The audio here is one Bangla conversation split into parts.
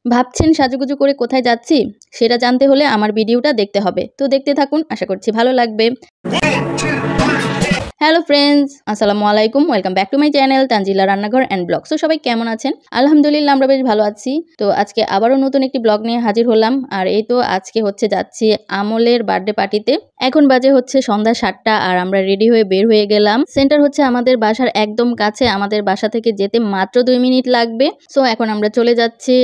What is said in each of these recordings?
ভাবছেন সাজুগুজু করে কোথায় যাচ্ছি? সেটা জানতে হলে আমার ভিডিওটা দেখতে হবে। তো দেখতে থাকুন, আশা করছি ভালো লাগবে। হ্যালো ফ্রেন্ডস, আসসালামু আলাইকুম। Welcome back to my channel Tanzila Rannaghor and blog. So সবাই কেমন আছেন? আলহামদুলিল্লাহ আমরা বেশ ভালো আছি। তো আজকে আবারও নতুন একটি ব্লগ নিয়ে হাজির হলাম। আর এই তো আজকে হচ্ছে যাচ্ছি আমলের বার্থডে পার্টিতে। এখন বাজে হচ্ছে সন্ধ্যা ৭টা আর আমরা রেডি হয়ে বের হয়ে গেলাম। সেন্টার হচ্ছে আমাদের বাসার একদম কাছে, আমাদের বাসা থেকে যেতে মাত্র 2 মিনিট লাগবে। সো এখন আমরা চলে যাচ্ছি।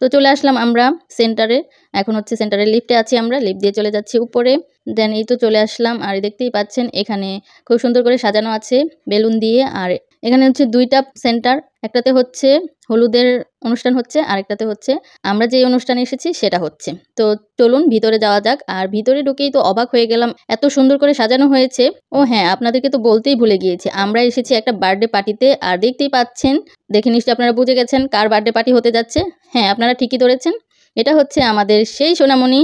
তো চলে আসলাম আমরা সেন্টারে। এখন হচ্ছে সেন্টারের লিফটে আছি, আমরা লিফট দিয়ে চলে যাচ্ছি উপরে। দেন এই তো চলে আসলাম আর দেখতেই পাচ্ছেন এখানে খুব সুন্দর করে সাজানো আছে বেলুন দিয়ে। আর এখানে হচ্ছে দুইটা সেন্টার, একটাতে হচ্ছে হলুদের অনুষ্ঠান হচ্ছে আর একটাতে হচ্ছে আমরা যে অনুষ্ঠানে এসেছি সেটা হচ্ছে। তো চলুন ভিতরে যাওয়া যাক। আর ভিতরে ঢুকেই তো অবাক হয়ে গেলাম, এত সুন্দর করে সাজানো হয়েছে। ও হ্যাঁ, আপনাদেরকে তো বলতেই ভুলে গিয়েছি, আমরা এসেছি একটা বার্থডে পার্টিতে। আর দেখতেই পাচ্ছেন, দেখে নিশ্চয়ই আপনারা বুঝে গেছেন কার বার্থডে পার্টি হতে যাচ্ছে। হ্যাঁ, আপনারা ঠিকই ধরেছেন, এটা হচ্ছে আমাদের সেই সোনামণি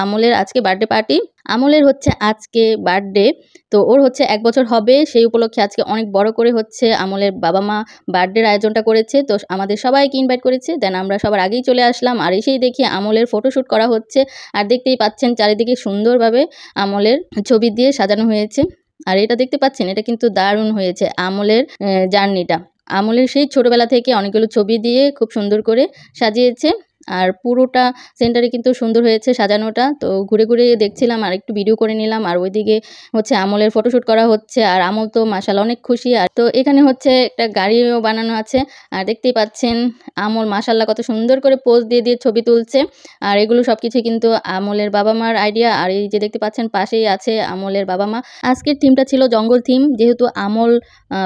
আমলের আজকে বার্থডে পার্টি। আমলের হচ্ছে আজকে বার্থডে, তো ওর হচ্ছে 1 বছর হবে। সেই উপলক্ষে আজকে অনেক বড় করে হচ্ছে আমলের বাবা মা বার্থডের আয়োজনটা করেছে। তো আমাদের সবাইকে ইনভাইট করেছে। দেন আমরা সবার আগেই চলে আসলাম আর এসেই দেখি আমলের ফটোশ্যুট করা হচ্ছে। আর দেখতেই পাচ্ছেন চারিদিকে সুন্দরভাবে আমলের ছবি দিয়ে সাজানো হয়েছে। আর এটা দেখতে পাচ্ছেন, এটা কিন্তু দারুণ হয়েছে আমলের জার্নিটা। আমলের সেই ছোটবেলা থেকে অনেকগুলো ছবি দিয়ে খুব সুন্দর করে সাজিয়েছে। আর পুরোটা সেন্টারে কিন্তু সুন্দর হয়েছে সাজানোটা। তো ঘুরে ঘুরে দেখছিলাম আর একটু ভিডিও করে নিলাম। আর ওইদিকে হচ্ছে আমলের ফটোশ্যুট করা হচ্ছে আর আমল তো মাশাআল্লাহ অনেক খুশি। আর তো এখানে হচ্ছে একটা গাড়িও বানানো আছে। আর দেখতেই পাচ্ছেন আমল মাশাআল্লাহ কত সুন্দর করে পোজ দিয়ে দিয়ে ছবি তুলছে। আর এগুলো সবকিছু কিন্তু আমলের বাবা মার আইডিয়া। আর এই যে দেখতে পাচ্ছেন পাশেই আছে আমলের বাবা মা। আজকের থিমটা ছিল জঙ্গল থিম, যেহেতু আমল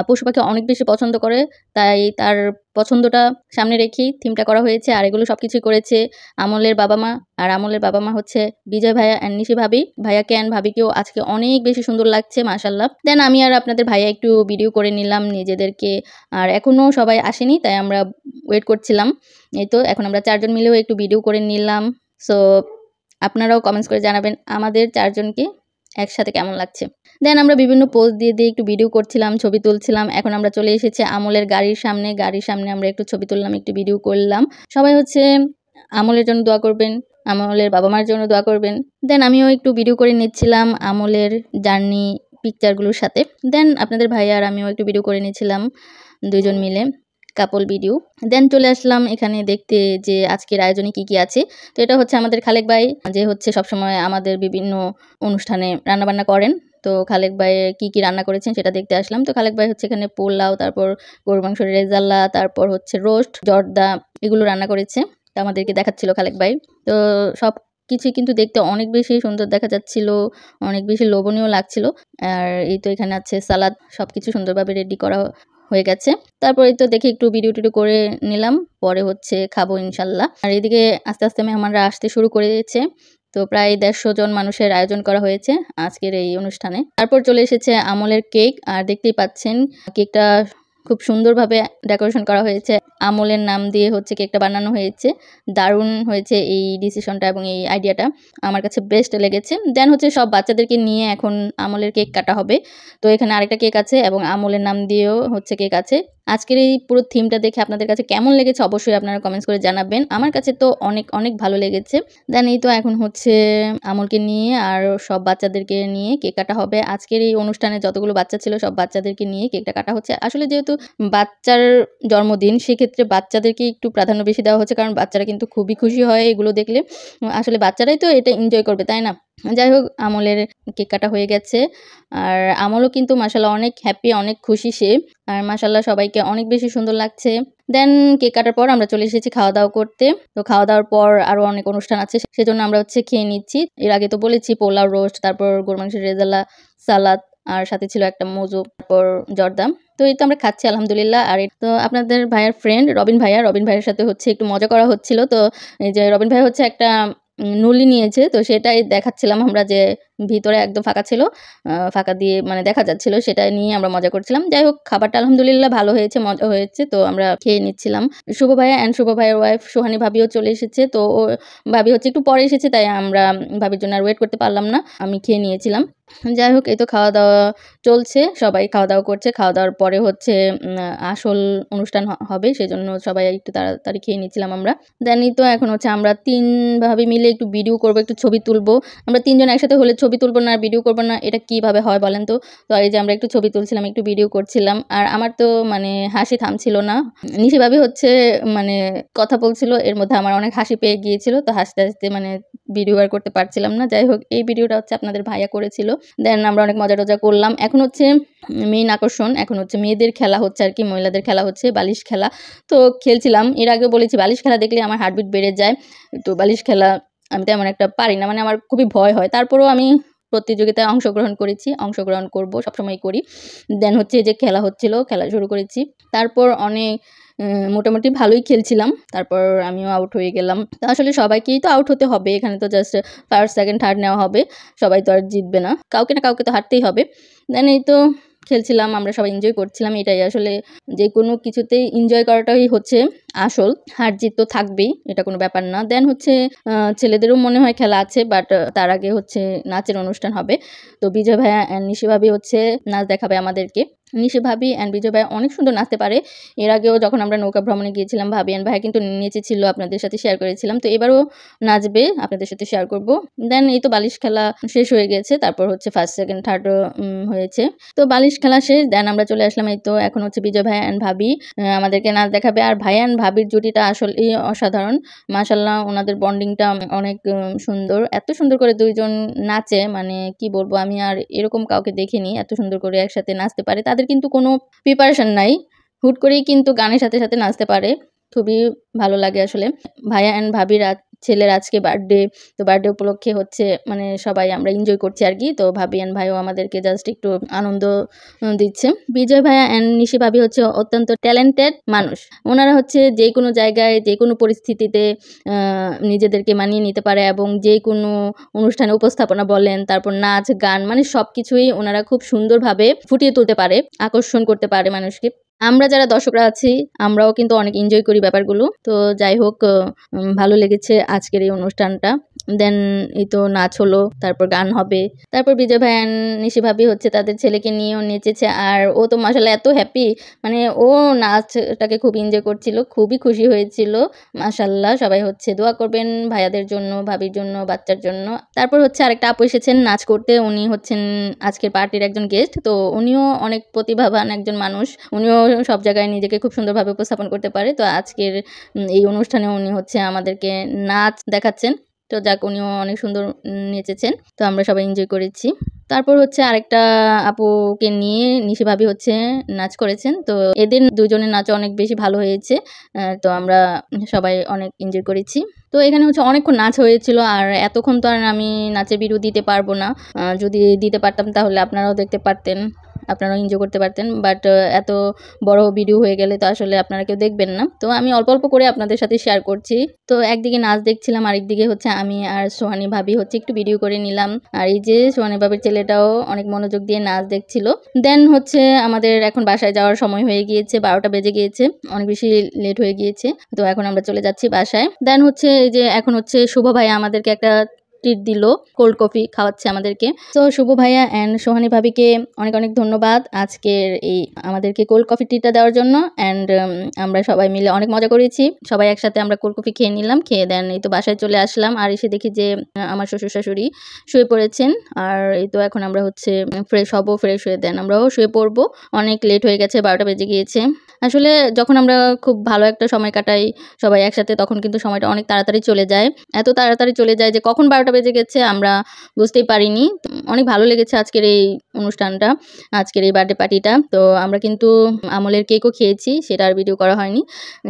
পশু পাখি অনেক বেশি পছন্দ করে, তাই তার পছন্দটা সামনে রেখেই থিমটা করা হয়েছে। আর এগুলো সবকিছুই করেছে আমলের বাবা মা। আর আমলের বাবা মা হচ্ছে বিজয় ভাইয়া অ্যান্ড নিশি ভাবি। ভাইয়াকে অ্যান্ড ভাবিকেও আজকে অনেক বেশি সুন্দর লাগছে মাশাআল্লাহ। দেন আমি আর আপনাদের ভাইয়া একটু ভিডিও করে নিলাম নিজেদেরকে। আর এখনও সবাই আসেনি, তাই আমরা ওয়েট করছিলাম। এই তো এখন আমরা 4 জন মিলেও একটু ভিডিও করে নিলাম। সো আপনারাও কমেন্টস করে জানাবেন আমাদের 4 জনকে একসাথে কেমন লাগছে। দেন আমরা বিভিন্ন পোজ দিয়ে দিয়ে একটু ভিডিও করছিলাম, ছবি তুলছিলাম। এখন আমরা চলে এসেছি আমলের গাড়ির সামনে। গাড়ির সামনে আমরা একটু ছবি তুললাম, একটু ভিডিও করলাম। সবাই হচ্ছে আমলের জন্য দোয়া করবেন, আমলের বাবা মার জন্য দোয়া করবেন। দেন আমিও একটু ভিডিও করে নিচ্ছিলাম আমলের জার্নি পিকচারগুলোর সাথে। দেন আপনাদের ভাইয়া আর আমিও একটু ভিডিও করে নিচ্ছিলাম 2 জন মিলে, কাপল ভিডিও। দেন চলে আসলাম এখানে দেখতে যে আজকের আয়োজনে কি কি আছে। তো এটা হচ্ছে আমাদের খালেক ভাই, যে হচ্ছে সবসময় আমাদের বিভিন্ন অনুষ্ঠানে রান্নাবান্না করেন। তো খালেক ভাই কি কি রান্না করেছেন সেটা দেখতে আসলাম। তো খালেক ভাই হচ্ছে এখানে পোলাও, তারপর গরুর মাংসের রেজালা, তারপর হচ্ছে রোস্ট, জর্দা, এগুলো রান্না করেছে। তো আমাদেরকে দেখাচ্ছিল খালেক ভাই। তো সব কিছুই কিন্তু দেখতে অনেক বেশি সুন্দর দেখা যাচ্ছিল, অনেক বেশি লোভনীয় লাগছিল। আর এই তো এখানে আছে সালাদ, সব কিছু সুন্দরভাবে রেডি করা হয়ে গেছে। তারপরে তো দেখি একটু ভিডিও টিডিও করে নিলাম, পরে হচ্ছে খাবো ইনশাল্লাহ। আর এদিকে আস্তে আস্তে মেহমানরা আসতে শুরু করেছে। তো প্রায় 150 জন মানুষের আয়োজন করা হয়েছে আজকের এই অনুষ্ঠানে। তারপর চলে এসেছে আমলের কেক। আর দেখতেই পাচ্ছেন কেকটা খুব সুন্দরভাবে ডেকোরেশন করা হয়েছে। আমলের নাম দিয়ে হচ্ছে কেকটা বানানো হয়েছে। দারুণ হয়েছে এই ডিসিশনটা এবং এই আইডিয়াটা, আমার কাছে বেস্ট লেগেছে। দেন হচ্ছে সব বাচ্চাদেরকে নিয়ে এখন আমলের কেক কাটা হবে। তো এখানে আরেকটা কেক আছে এবং আমলের নাম দিয়েও হচ্ছে কেক আছে। আজকের এই পুরো থিমটা দেখে আপনাদের কাছে কেমন লেগেছে অবশ্যই আপনারা কমেন্টস করে জানাবেন। আমার কাছে তো অনেক অনেক ভালো লেগেছে। দেন এই তো এখন হচ্ছে আমলকে নিয়ে আর সব বাচ্চাদেরকে নিয়ে কেক কাটা হবে। আজকের এই অনুষ্ঠানে যতগুলো বাচ্চা ছিল সব বাচ্চাদেরকে নিয়ে কেকটা কাটা হচ্ছে। আসলে যেহেতু বাচ্চার জন্মদিন, সেক্ষেত্রে বাচ্চাদেরকে একটু প্রাধান্য বেশি দেওয়া হচ্ছে, কারণ বাচ্চারা কিন্তু খুবই খুশি হয় এগুলো দেখলে। আসলে বাচ্চারাই তো এটা এনজয় করবে, তাই না? যাই হোক, আমলের কেক কাটা হয়ে গেছে। আর আমলও কিন্তু মাশাআল্লাহ অনেক হ্যাপি, অনেক খুশি সে। আর মাশাআল্লাহ সবাইকে অনেক বেশি সুন্দর লাগছে। দেন কেক কাটার পর আমরা চলে এসেছি খাওয়া দাওয়া করতে। তো খাওয়া দাওয়ার পর আরও অনেক অনুষ্ঠান আছে, সেজন্য আমরা হচ্ছে খেয়ে নিচ্ছি। এর আগে তো বলেছি পোলাও, রোস্ট, তারপর গরুর মাংসের রেজালা, সালাদ, আর সাথে ছিল একটা মজু, তারপর জর্দা। তো এই তো আমরা খাচ্ছি আলহামদুলিল্লাহ। আর তো আপনাদের ভাইয়ের ফ্রেন্ড রবিন ভাইয়ের সাথে হচ্ছে একটু মজা করা হচ্ছিল। তো এই যে রবিন ভাই হচ্ছে একটা নুলি নিয়েছে, তো সেটাই দেখাচ্ছিলাম আমরা যে ভিতরে একদম ফাঁকা ছিল, ফাঁকা দিয়ে মানে দেখা যাচ্ছিল, সেটা নিয়ে আমরা মজা করছিলাম। যাই হোক, খাবারটা আলহামদুলিল্লাহ ভালো হয়েছে, মজা হয়েছে। তো আমরা খেয়ে নিচ্ছিলাম। শুভ ভাইয়া অ্যান্ড শুভ ভাইয়ের ওয়াইফ সোহানী ভাবিও চলে এসেছে। তো ভাবি হচ্ছে একটু পরে এসেছে, তাই আমরা ভাবির জন্য আর ওয়েট করতে পারলাম না, আমি খেয়ে নিয়েছিলাম। যাই হোক, এই তো খাওয়া দাওয়া চলছে, সবাই খাওয়া দাওয়া করছে। খাওয়া দাওয়ার পরে হচ্ছে আসল অনুষ্ঠান হবে, সেজন্য সবাই একটু তাড়াতাড়ি খেয়ে নিচ্ছিলাম আমরা। দেনই তো এখন হচ্ছে আমরা 3 ভাবি মিলে একটু ভিডিও করবো, একটু ছবি তুলবো। আমরা 3 জন একসাথে হলে ছবি তুলবো না, ভিডিও করবো না, এটা কিভাবে হয় বলেন তো? তো এই যে আমরা একটু ছবি তুলছিলাম, একটু ভিডিও করছিলাম, আর আমার তো মানে হাসি থামছিল না। নিশি ভাবি হচ্ছে মানে কথা বলছিল, এর মধ্যে আমার অনেক হাসি পেয়ে গিয়েছিল। তো হাসতে হাসতে মানে ভিডিও আর করতে পারছিলাম না। যাই হোক, এই ভিডিওটা হচ্ছে আপনাদের ভাইয়া করেছিল। দেন আমরা অনেক মজা টজা করলাম। এখন হচ্ছে মেইন আকর্ষণ, এখন হচ্ছে মেয়েদের খেলা হচ্ছে আর কি, মহিলাদের খেলা হচ্ছে বালিশ খেলা। তো খেলছিলাম, এর আগেও বলেছি বালিশ খেলা দেখলে আমার হার্টবিট বেড়ে যায়। তো বালিশ খেলা আমি তেমন একটা পারি না, মানে আমার খুবই ভয় হয়। তারপরেও আমি প্রতিযোগিতায় অংশগ্রহণ করেছি, অংশগ্রহণ করব, সবসময় করি। দেন হচ্ছে যে খেলা হচ্ছিল, খেলা শুরু করেছি। তারপর অনেক মোটামুটি ভালোই খেলছিলাম, তারপর আমিও আউট হয়ে গেলাম। তো আসলে সবাইকেই তো আউট হতে হবে, এখানে তো জাস্ট ফার্স্ট সেকেন্ড থার্ড নেওয়া হবে, সবাই তো আর জিতবে না, কাউকে না কাউকে তো হারতেই হবে। দেন এই তো খেলছিলাম, আমরা সবাই এনজয় করছিলাম। এটাই আসলে যে কোনো কিছুতেই এনজয় করাটাই হচ্ছে আসল, হার জিত তো থাকবেই, এটা কোনো ব্যাপার না। দেন হচ্ছে ছেলেদেরও মনে হয় খেলা আছে, বাট তার আগে হচ্ছে নাচের অনুষ্ঠান হবে। তো বিজয় ভাইয়া অ্যান্ড নিশি ভাবি হচ্ছে নাচ দেখাবে আমাদেরকে। নিশি ভাবি অ্যান্ড বিজয় ভাই অনেক সুন্দর নাচতে পারে। এর আগেও যখন আমরা নৌকা ভ্রমণে গিয়েছিলাম, ভাবি অ্যান্ড ভাইয়া কিন্তু নেচেছিল, আপনাদের সাথে শেয়ার করেছিলাম। তো এবারও নাচবে, আপনাদের সাথে শেয়ার করব। দেন এই তো বালিশ খেলা শেষ হয়ে গেছে, তারপর হচ্ছে ফার্স্ট সেকেন্ড থার্ড হয়েছে। তো বালিশ খেলা শেষ, দেন আমরা চলে আসলাম। এই তো এখন হচ্ছে বিজয় ভাইয়া অ্যান্ড ভাবি আমাদেরকে নাচ দেখাবে। আর ভাইয়া অ্যান্ড ভাবির জুটিটা আসলেই অসাধারণ, মাশাল্লাহ, ওনাদের বন্ডিংটা অনেক সুন্দর। এত সুন্দর করে দুইজন নাচে, মানে কি বলবো, আমি আর এরকম কাউকে দেখিনি এত সুন্দর করে একসাথে নাচতে পারে। তাদের কিন্তু কোনো প্রিপারেশন নাই, হুট করেই কিন্তু গানের সাথে সাথে নাচতে পারে, খুবই ভালো লাগে আসলে। ভাইয়া অ্যান্ড ভাবির ছেলের আজকে বার্থডে, তো বার্থডে উপলক্ষে হচ্ছে মানে সবাই আমরা এনজয় করছি আর কি। তো ভাবি অ্যান্ড ভাইও আমাদেরকে জাস্ট একটু আনন্দ দিচ্ছে। বিজয় ভাইয়া অ্যান্ড নিশি ভাবি হচ্ছে অত্যন্ত ট্যালেন্টেড মানুষ, ওনারা হচ্ছে যে কোনো জায়গায় যে কোনো পরিস্থিতিতে নিজেদেরকে মানিয়ে নিতে পারে, এবং যে কোনো অনুষ্ঠানে উপস্থাপনা বলেন, তারপর নাচ গান, মানে সব কিছুই ওনারা খুব সুন্দরভাবে ফুটিয়ে তুলতে পারে, আকর্ষণ করতে পারে মানুষকে। আমরা যারা দর্শকরা আছি আমরাও কিন্তু অনেক এনজয় করি ব্যাপারগুলো। তো যাই হোক, ভালো লেগেছে আজকের এই অনুষ্ঠানটা। দেন এই তো নাচ হলো, তারপর গান হবে, তারপর বিজয় ভাই অ্যান্ড নিশি ভাবি হচ্ছে তাদের ছেলেকে নিয়েও নেচেছে। আর ও তো মাশাআল্লাহ এত হ্যাপি, মানে ও নাচটাকে খুব এনজয় করছিল, খুবই খুশি হয়েছিল। মাশাআল্লাহ, সবাই হচ্ছে দোয়া করবেন ভাইয়াদের জন্য, ভাবির জন্য, বাচ্চার জন্য। তারপর হচ্ছে আরেকটা আপু এসেছেন নাচ করতে, উনি হচ্ছেন আজকের পার্টির একজন গেস্ট। তো উনিও অনেক প্রতিভাবান একজন মানুষ, উনিও সব জায়গায় নিজেকে খুব সুন্দরভাবে উপস্থাপন করতে পারে। তো আজকের এই অনুষ্ঠানে উনি হচ্ছে আমাদেরকে নাচ দেখাচ্ছেন। তো যাক, উনিও অনেক সুন্দর নেচেছেন, তো আমরা সবাই এনজয় করেছি। তারপর হচ্ছে আরেকটা আপুকে নিয়ে নিশি ভাবি হচ্ছে নাচ করেছেন। তো এদের দুজনের নাচ অনেক বেশি ভালো হয়েছে, তো আমরা সবাই অনেক এনজয় করেছি। তো এখানে হচ্ছে অনেকক্ষণ নাচ হয়েছিল, আর এতক্ষণ তো আর আমি নাচের ভিডিও দিতে পারবো না। যদি দিতে পারতাম তাহলে আপনারাও দেখতে পারতেন, আপনারাও এনজয় করতে পারতেন। বাট এত বড় ভিডিও হয়ে গেলে তো আসলে আপনারা কেউ দেখবেন না। তো আমি অল্প অল্প করে আপনাদের সাথে শেয়ার করছি। তো একদিকে নাচ দেখছিলাম, আরেকদিকে হচ্ছে আমি আর সোহানী ভাবি হচ্ছে একটু ভিডিও করে নিলাম। আর এই যে সোহানী ভাবির ছেলেটাও অনেক মনোযোগ দিয়ে নাচ দেখছিল। দেন হচ্ছে আমাদের এখন বাসায় যাওয়ার সময় হয়ে গিয়েছে, 12টা বেজে গিয়েছে, অনেক বেশি লেট হয়ে গিয়েছে। তো এখন আমরা চলে যাচ্ছি বাসায়। দেন হচ্ছে এই যে এখন হচ্ছে শুভ ভাই আমাদেরকে একটা ট্রিট দিল, কোল্ড কফি খাওয়াচ্ছে আমাদেরকে। তো শুভ ভাইয়া অ্যান্ড সোহানী ভাবিকে অনেক অনেক ধন্যবাদ আজকের এই আমাদেরকে কোল্ড কফি ট্রিটটা দেওয়ার জন্য। অ্যান্ড আমরা সবাই মিলে অনেক মজা করেছি, সবাই একসাথে আমরা কোল্ড কফি খেয়ে নিলাম। খেয়ে দেন এই তো বাসায় চলে আসলাম, আর এসে দেখি যে আমার শ্বশুর শাশুড়ি শুয়ে পড়েছেন। আর এই তো এখন আমরা হচ্ছে ফ্রেশ হব, ফ্রেশ হয়ে দেন আমরাও শুয়ে পড়বো, অনেক লেট হয়ে গেছে, 12টা বেজে গিয়েছে। আসলে যখন আমরা খুব ভালো একটা সময় কাটাই সবাই একসাথে, তখন কিন্তু সময়টা অনেক তাড়াতাড়ি চলে যায়, এত তাড়াতাড়ি চলে যায় যে কখন 12টা বেজে গেছে আমরা বুঝতেই পারিনি। অনেক ভালো লেগেছে আজকের এই অনুষ্ঠানটা, আজকের এই বার্থডে পার্টিটা। তো আমরা কিন্তু আমলের কেকও খেয়েছি, সেটা আর ভিডিও করা হয়নি।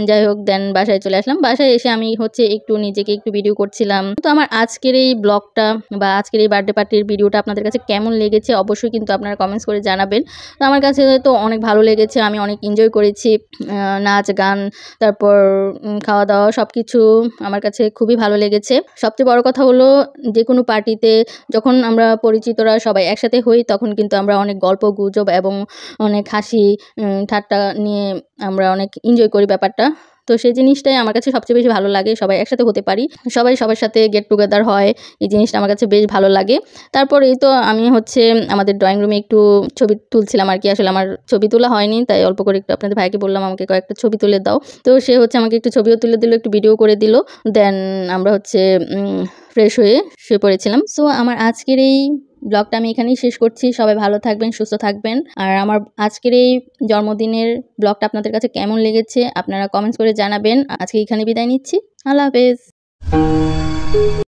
যাই হোক, দেন বাসায় চলে আসলাম। বাসায় এসে আমি হচ্ছে একটু নিজেকে একটু ভিডিও করছিলাম। তো আমার আজকের এই ব্লগটা বা আজকের এই বার্থডে পার্টির ভিডিওটা আপনাদের কাছে কেমন লেগেছে অবশ্যই কিন্তু আপনারা কমেন্টস করে জানাবেন। তো আমার কাছে তো অনেক ভালো লেগেছে, আমি অনেক এনজয় করেছি, নাচ গান, তারপর খাওয়া দাওয়া সব কিছু আমার কাছে খুবই ভালো লেগেছে। সবচেয়ে বড় কথা হলো যে কোনো পার্টিতে যখন আমরা পরিচিতরা সবাই একসাথে হই তখন কিন্তু আমরা অনেক গল্প গুজব এবং অনেক হাসি ঠাট্টা নিয়ে আমরা অনেক এনজয় করি ব্যাপারটা। তো সেই জিনিসটাই আমার কাছে সবচেয়ে বেশি ভালো লাগে, সবাই একসাথে হতে পারি, সবাই সবার সাথে গেট টুগেদার হয়, এই জিনিসটা আমার কাছে বেশ ভালো লাগে। তারপর এই তো আমি হচ্ছে আমাদের ড্রয়িং রুমে একটু ছবি তুলছিলাম আর কি। আসলে আমার ছবি তোলা হয়নি, তাই অল্প করে একটু আপনাদের ভাইকে বললাম আমাকে কয়েকটা ছবি তুলে দাও। তো সে হচ্ছে আমাকে একটু ছবিও তুলে দিল, একটু ভিডিও করে দিল। দেন আমরা হচ্ছে ফ্রেশ হয়ে শুয়ে পড়েছিলাম। সো আমার আজকের এই ব্লগটা আমি এখানেই শেষ করছি। সবাই ভালো থাকবেন, সুস্থ থাকবেন। আর আমার আজকের এই জন্মদিনের ব্লগটা আপনাদের কাছে কেমন লেগেছে আপনারা কমেন্টস করে জানাবেন। আজকে এখানে বিদায় নিচ্ছি। আল্লাহ হাফেজ।